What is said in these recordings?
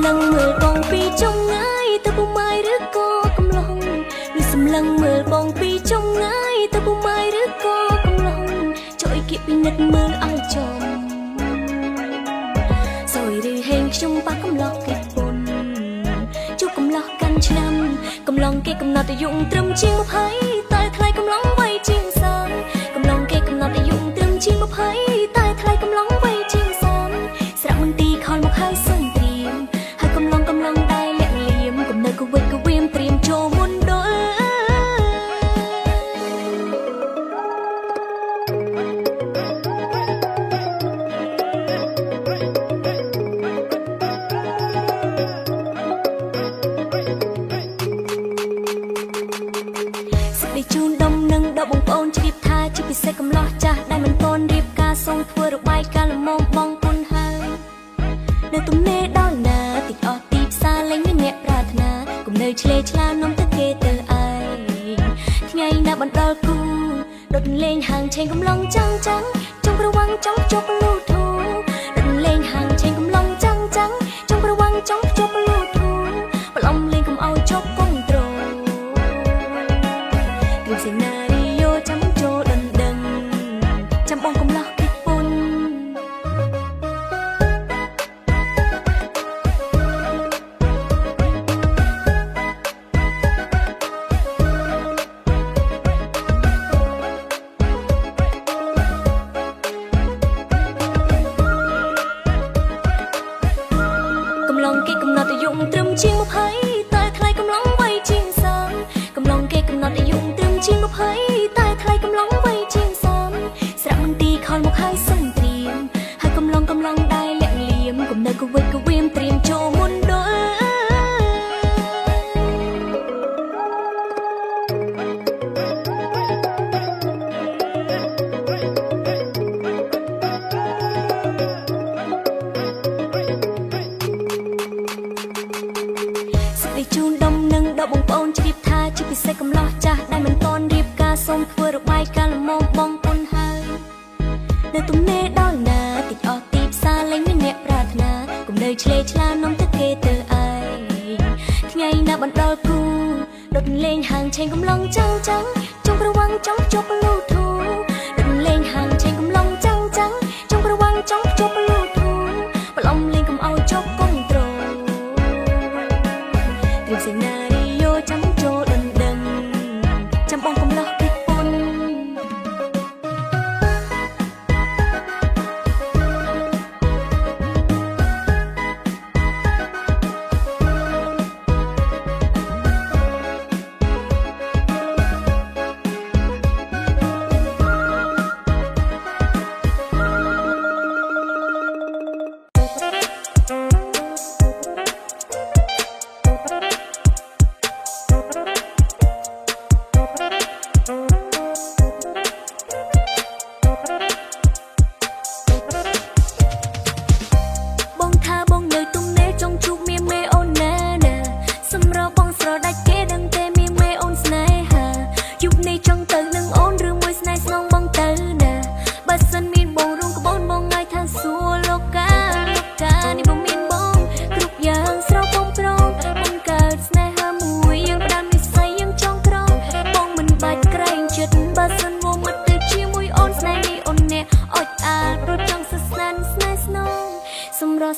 ลงมือบองปีจงง่ายแต่บุไม้หรือก็กำลังมีสำลังมือบองปีจงง่ายแต่บุไม้หรือก็กำลังช่วยเก็บปีนัดมือเอาจมสวยหรือเฮงชุ่มปากกำลังเก็บบนจุกกำลังกันชนำกำลังเก็บกำนัดแต่ยุ่งเติมเชียงมาไพ่ตายใครกำลังไว้จริงสังกำลังเก็บกำนัดแต่ยุ่งเติมเชียงมาไพ่ตายใครกำลังไว้จริงสังสระมันตีคอนมาให้ส่งเตรียมให้กำลังได้แหลกเหลี่ยมกับเนยก็เวกก็เวียมเตรียมโจมุนโดยจูนดมนึงดอกบงโอนจีบทาจีบพิเศษกำล้อจ้าได้มันปนรีบกาทรงทัวร์รบายการละมองมองปนหายเนื้อตุ้มเน่ดอนนาติดออตีบซาเล้งเนื้อปรารถนากุมเนยเฉลชลานมตะเกเตอไอที่ไงนาบันดอลกูรถเลงห่างเชงกำลังจังจงระวังจ้องจบลูทูรถเลงห่างเชงกำลังจังจงระวังจ้องจบลูทูปลอมเลงกำเอาจบกงตรงเซนาริโอจำโจดังจำบองกำลังคิดปุ่นกำลังเกะกำนัดแต่ยุ่งเติมเชียงมาไพ่ตายใครกำลังไว้จริงสังกำลังเกะกำนัดแต่ยุ่งชิงมาไพ่ตายใครกำลังไว้จริงซ้ำสระมันตีคอนมาให้ส่งเตรียมให้กำลังได้แหลกเหลี่ยมกับเนยก็เวกก็เวียมเตรียมโจมุนโดยจูนดมนึงดอกบงโอนจีบทาจีบพิเศษกำล้อจ้าได้มันปนรีบกาทรงทัวร์รบายการละมองบองปนหายเนื้อตุ้มเน่ดอนนาติดออตีบซาเล้งเนื้อปรารถนากุมเนยเฉลชลานมตะเกเตอไอที่ไงนาบันดอลกูรถเลงห่างเชงกำลังจังจงระวังจ้องจบลูทูรถเลงห่างเชงกำลังจังจงระวังจ้องจบลูทูปลอมเลงกำเอาจบกงตรงเตรียมเซนาริโอจำโจดังจำบองกำลังคิดปุ่น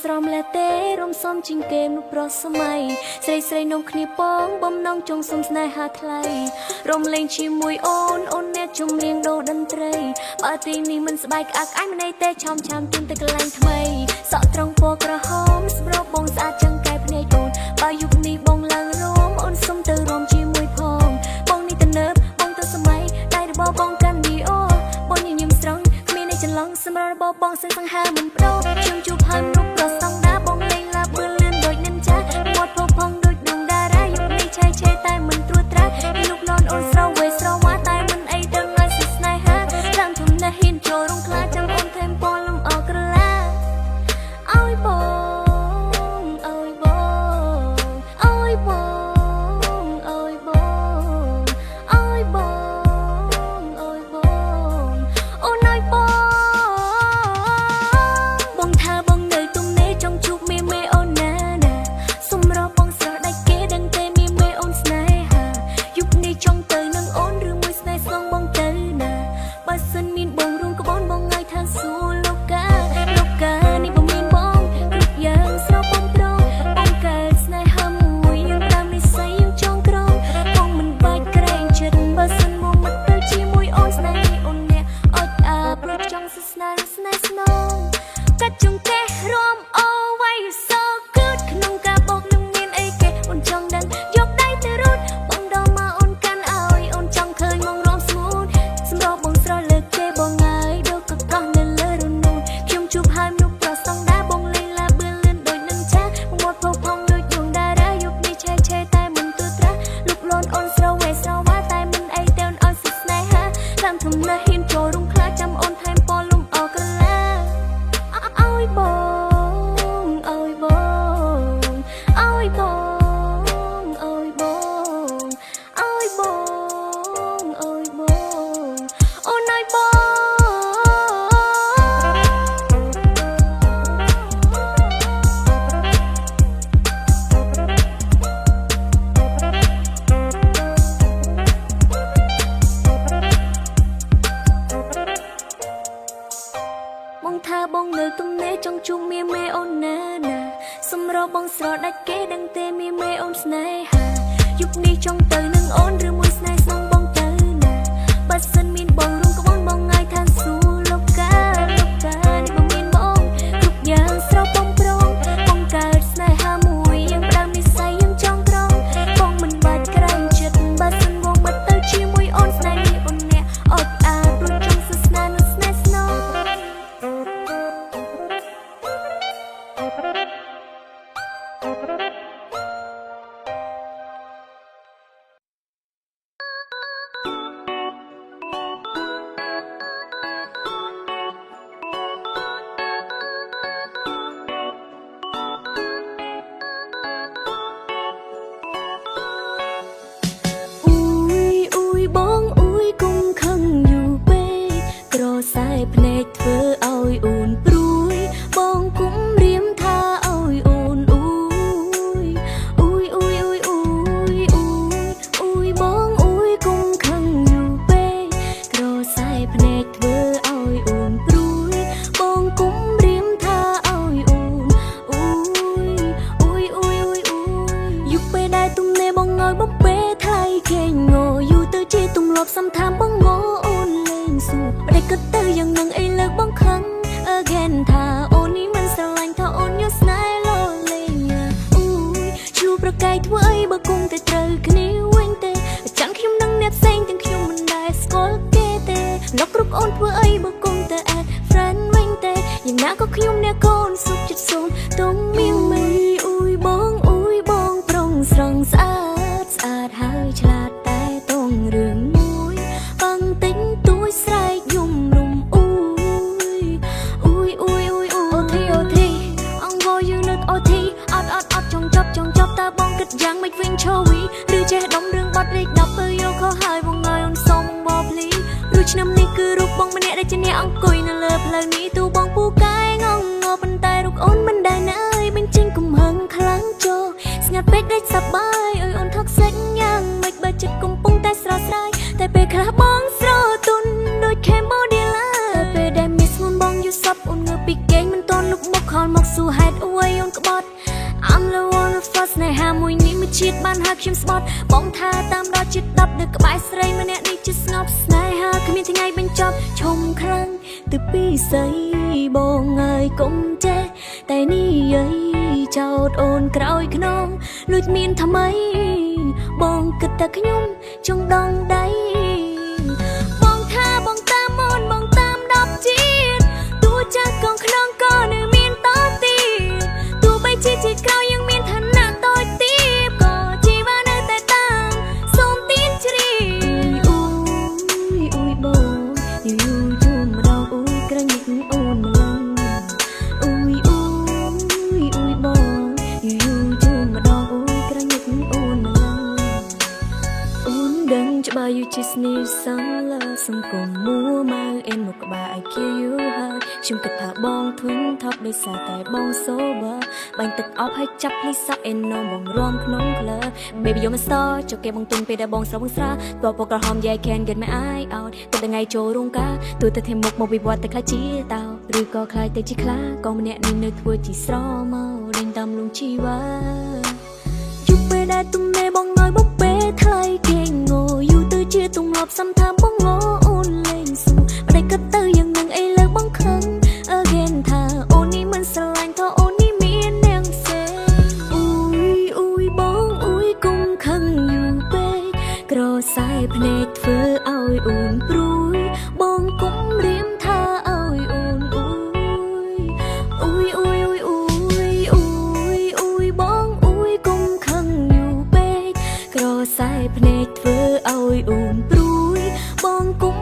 สรอมและเต้รมซ้อมจิงเกมนุปรสมัยใส่นมขณีป้องบ่มน้องจงสมสนายหาไทยรมเลงชีมวยโอนเนจุ่มเลี้ยงโดดันเตรปาร์ตี้นี้มันสบายอักไอมันในเต้ชอมชามตื่นแต่กลางทำไมสอตรงโปกระหอมสบรบบงสะอาดจังไก่พเนยโดนปายุคนี้บงลังรมสมเตอรมชีมวยพองบงนี้แต่เนิบบงตัวสมัยได้ระบบงกันดีโอบงยิ่งสตรองมีในจันลองสมรบบงเส้นสังหามันโปรชิมจูพันรูปรสต้องดาบงเลงลาเบื่อเลื่อนโดยนินจาหมดพงพงโดยดวงดารายุคนี้ใช่แต่มันตรวจตราลูกนอนโอนสระเวสระวาตายมันไอเดิมมาสิสไนฮะร่างทุ่มนาหินโจรงคลาจังโอนเทมปอลำออกกระลาเอาไอ้บงเอาไอ้บงเอาไอ้บงเอาไอ้บงเอาไอ้บงเอาไอ้บงโอ้นายบงบงท่าบงเนยตุ้มเนยจงชุบเมโอนานา គេដឹងទេមានមេអូនស្នេហាយុគនេះចង់ទៅនឹងអូនឬមួយស្នេហ៍ស្នងបងទៅណាបើសិនមានបងរួមក្បូនបងងាយឋានសួគ៌លោកកានេះបងមានបងគ្រប់យ៉ាងស្រស់បងប្រងបងកើតស្នេហាមួយយ៉ាងផ្ដើមនិស្ស័យយ៉ាងចង់ក្រងបងមិនបាច់ក្រែងចិត្តបើសិនបងមកទៅជាមួយអូនស្នេហ៍នេះអូនអ្នកអត់អាចរួចចង់សាសនានឹងស្នេហ៍ស្នងបងអ៊ុយគុំខឹងយូរពេកក្រសែភ្នែកធ្វើឲ្យអូនព្រួយបងគុំរៀមថាឲ្យអូនអ៊ុយបងអ៊ុយគុំខឹងយូរពេកក្រសែភ្នែកធ្វើឲ្យអូនព្រួយបងគុំរៀមថាឲ្យអូនអ៊ុយយុគពេលដែលទុំនេបងឲ្យបងពេលថ្លៃខេងងយូរទៅជាទម្លាប់សំថាបងងអូនលេងសួរប្រេកក៏ទៅយ៉ាងនឹងអីលើកបងខឹង again ថាអូននេះមិនស្រឡាញ់ថាអូនយកស្នេហ៍លោលេងជួប្រកែកធ្វើអីបើគង់តែត្រូវគ្នាវិញទេចាំខ្ញុំនឹងអ្នកផ្សេងទាំងខ្ញុំមិនដែលស្គាល់គេទេលោកគ្រប់អូនធ្វើអីបើគង់តែ add friend វិញទេយ៉ាងណាក៏ខ្ញុំអ្នកកូនសុខចិត្តសូមទុំមៀងមីអ៊ុយបងប្រុងស្រង់ស្អាតហើយឆ្លាតតែតងរឿងមួយបងទិញទួយស្រែកយំរំអ៊ុយអូធីអង្វរយូនិតអូធីអត់ចង់ចប់តើបងគិតយ៉ាងម៉េចវិញឈវីឬចេះដំរឿងបាត់លេខ10ទៅយកខុសហើយបងឲ្យអូនសុំបងភ្លីរួចឆ្នាំនេះគឺរូបបងម្នាក់ដែលជាអ្នកអង្គុយនៅលើផ្លូវនេះទូបងពូកែងងប៉ុន្តែរូបអូនមិនដែលណាយបញ្ចេញកំហឹងខ្លាំងចូលស្ងាត់ពេកដេកសប្បាយឲ្យអូនថកសេចយ៉ាងម៉េចបើចិត្តកំពុងតែស្រស់ស្រាយតែពេលខ្លះបងស្រទន់ដូច Cambodia តែពេលដែលមានស្មុនបងយល់សពអូនងើពីគេងមិនតន់លុបមុខខលមកសួរហេតុអួយអូនក្បត់ I'm the one of us ស្នេហាមួយនេះមួយជាតិបានហៅខ្ញុំស្បត់បងថាតាមដល់ជាតិ10នៅក្បែរស្រីម្នាក់នេះជាស្ងប់ស្នេហាគ្មានថ្ងៃបញ្ចប់ឈុំខ្លាំងទៅពីស្អីបងហើយកុំចេះតែនេះយាយចោតអូនក្រោយខ្នងលួចមានថ្មីបងគិតតែខ្ញុំចង់ដងដៃបងថាបងតាមអូនបងតាម10ជាតិទោះចាស់កងខ្នងក៏នៅមានតទៀតទោះបីជាជាតិក្រោយยังមានឋានៈតូចទាបក៏ជីវ៉ានៅតែតាមសូមទៀនជ្រាបអ៊ុយបងយូរជួមម្ដងអ៊ុយក្រញិចអូនម្លឹងអ៊ុយបងយូរជួមម្ដងអ៊ុយក្រញិចអូនម្លឹងអូនដឹងច្បាស់យូរជាស្នេហ៍សងលើសង្គមមួម៉ៅអេនមកក្បាល IQ យូរហើយខ្ញុំគិតថាបងធន់ថប់ដោយសារតែបង sober បាញ់ទឹកអប់ឲ្យចាប់លីសក់អេននំបងរំក្នុងក្លើ Baby you're my star ចុះគេបងទុនពេលដែលបងស្រស់បងស្រាតបក្រហម Yeah I can't get my eye out ទៅថ្ងៃចូលរោងការទូទៅthêmមុខមកវិវត្តតែខ្លាចជាតោឬក៏ខ្លាចតែជាខ្លាក៏ម្នាក់នេះនៅធ្វើជាស្រមកលេងតាមលងជីវ៉ាយប់ពេលដែលទុំនេបងឲ្យបងពេលថ្លៃគេងងយូរទៅជាទម្លាប់សំថាបងងអូនលេងសួរបដិក៏ទៅយ៉ាងនឹងអីលើបងខឹង again ថាអូននេះមិនស្រឡាញ់ថាអូននេះមាននាងផ្សេងអ៊ុយបងអ៊ុយគុំខឹងយូរពេកក្រសែភ្នែកធ្វើឲ្យអូនព្រួយបងគុំរៀមថាឲ្យអូនអ៊ុយបងអ៊ុយគុំខឹងយូរពេកក្រសែភ្នែកធ្វើឲ្យអូនព្រួយបងគុំ